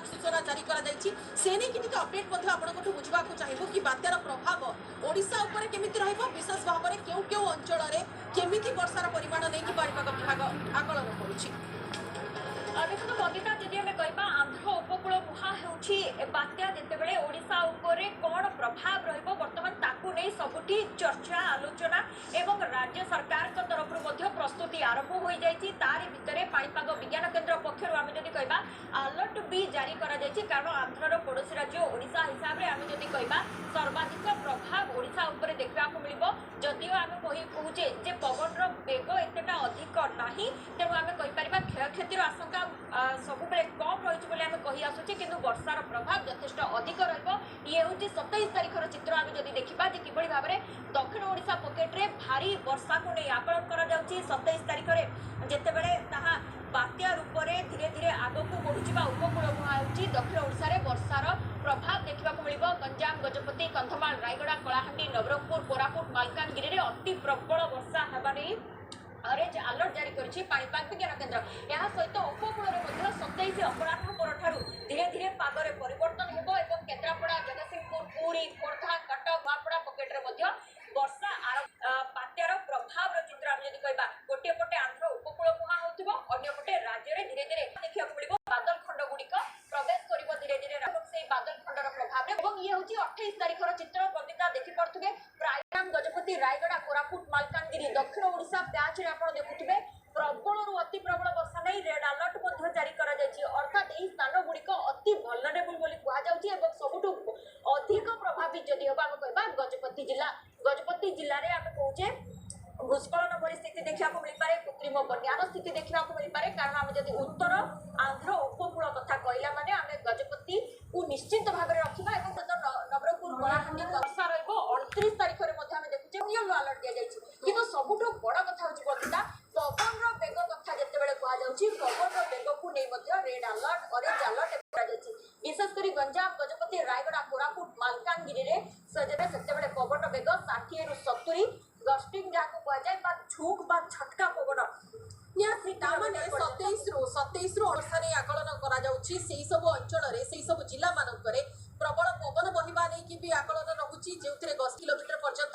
सूचना जारी से नहीं कि अपडेट आपको बुझा चाहिए कि बात्यार प्रभाव ओडिशा उपर केमिति रहिबो विशेष भाव में क्यों क्यों अंचल में केमिति वर्षार परिमाण नहीं पाणीपाग विभाग आकलन करुछि। देखो बंदिता जदि आम कह आंध्र उपकूल मुहां बात्या जितेबले ओडिशा उपर कौन प्रभाव रहिबो बर्तमान ताकू नहीं सबुठी चर्चा आलोचना एवं राज्य सरकार तरफ प्रस्तुति आरंभ हो जाइए। तारी भितर पाणीपाग विज्ञान केन्द्र पक्षर आम जदि कह अलर्ट भी जारी करा जाइए कारण आंध्रर पड़ोशी राज्य ओडिशा हिसाब से आम जदि कह सर्वाधिक प्रभाव ओडिशा उपर देखा मिलिबो। जदिओ आम कहूचे जे पवन बेग एतेटा अधिक नहीं तेणु आम कहीपर क्षयक्षतिर आशंका सब कम रही आम कही आसुचे कि वर्षार प्रभाव यथेष्ट अधिक ये हूँ 27 तारिखर चित्र आम जब देखा कि भाव में दक्षिण ओडिशा पकेट्रे भारी वर्षा को नहीं आकलन कर 27 तारिख में जितेबले बात्या रूप से धीरे धीरे आगक बढ़ुवा उपकूल मुहां दक्षिण ओडिशा रे वर्षार प्रभाव देखा मिल गंजाम गजपति कंधमाल रायगड़ा कलाहांडी नवरंगपुर कोरापुट मालकानगिरी में अति प्रबल वर्षा होगा नहीं ऑरेंज अलर्ट जारी करिछि पाणीपाग विज्ञान केन्द्र। यह सहित उपकूल में 27 अपराह पर धीरे धीरे पागरे परिवर्तन होब और केन्द्रापड़ा जगतसिंहपुर पुरी खोर्धा कटक नूआपड़ा पकेट्रे वर्षा बात्यार प्रभाव चित्र आम जब कह गोटे पटे आंध्र उपकूल मुहां होथिबो अन्य पटे राज्य में धीरे धीरे देखा मिल बादल खंड गुड़िक प्रवेश कर धीरे धीरे से बादल खंडर प्रभाव ये हूँ 28 तारिखर चित्र बंदिता देखिपे प्रायम गजपति रायगड़ा कोरापुट मालकानगिरी दक्षिण ओडिशा प्याच आप देखुए प्रबल अति प्रबल वर्षा नहीं रेड अलर्ट जारी कर अर्थात यही स्थान गुड़िक अति भलरेबुल कहुँ सबुठ अधिक प्रभावित जदि हम आम कह गजपति जिले में आम कहे भूस्खलन परिस्थिति देखा मिल पारे कृत्रिम बन्यार स्थिति देखा मिल पारे कारण आम जब उत्तर आंध्र उपकूल कथा कहला माने आम गजपति को निश्चित भाव में रखा नवरंगपुर कलाहांडी वर्षा रहीब 29 तारिख में देखुचे येलो अलर्ट दि जाए कि सबुठ बड़ कथा हूँ बंदिता पवन बेग कथा जिते कहुच्छी पवन बेग को नहीं रेड अलर्ट ऑरेंज अलर्ट विशेषकर गंजाम गजपति रायगड़ा कोरापुट मालकानगिरी से पवन बेग 60 ରୁ 70 गस्टिंग जहाँ कहुए झुक झटका पवन निहाती 27 ରୁ 28 नहीं आकलन सब अंचल सब जिला मानक प्रबल पवन बहिबा नहीं भी आकलन रहुची जो 10 किलोमीटर पर्यंत